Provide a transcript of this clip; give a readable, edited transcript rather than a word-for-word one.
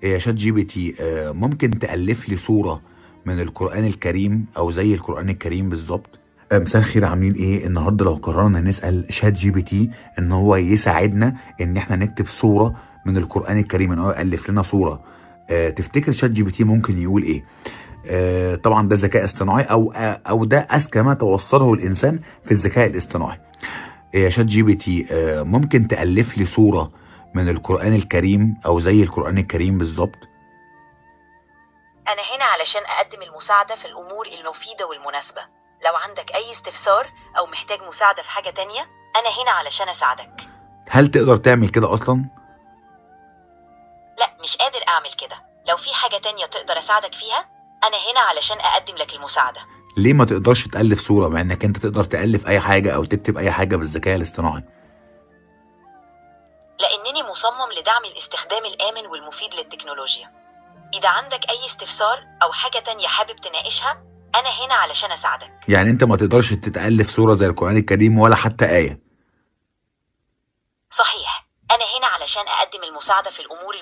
يا شات جي بي تي، ممكن تألف لي صورة من القرآن الكريم أو زي القرآن الكريم بالظبط؟ مساء الخير، عاملين ايه؟ النهارده لو قررنا نسأل شات جي بي تي ان هو يساعدنا ان احنا نكتب صورة من القرآن الكريم، ان هو يألف لنا صورة، تفتكر شات جي بي تي ممكن يقول ايه؟ طبعا ده ذكاء اصطناعي او ده اذكى ما توصله الانسان في الذكاء الاصطناعي. يا شات جي بي تي، ممكن تألف لي صورة من القرآن الكريم أو زي القرآن الكريم بالظبط؟ أنا هنا علشان أقدم المساعدة في الأمور المفيدة والمناسبة. لو عندك أي استفسار أو محتاج مساعدة في حاجة تانية، أنا هنا علشان أساعدك. هل تقدر تعمل كده أصلا؟ لا، مش قادر أعمل كده. لو في حاجة تانية تقدر أساعدك فيها، أنا هنا علشان أقدم لك المساعدة. ليه ما تقدرش تألف صورة مع إنك أنت تقدر تألف أي حاجة أو تكتب أي حاجة بالذكاء الاصطناعي؟ لأنني مصمم لدعم الاستخدام الآمن والمفيد للتكنولوجيا. إذا عندك أي استفسار أو حاجة تانية حابب تناقشها، أنا هنا علشان أساعدك. يعني أنت ما تقدرش تتألف صورة زي القرآن الكريم ولا حتى آية؟ صحيح، أنا هنا علشان أقدم المساعدة في الأمور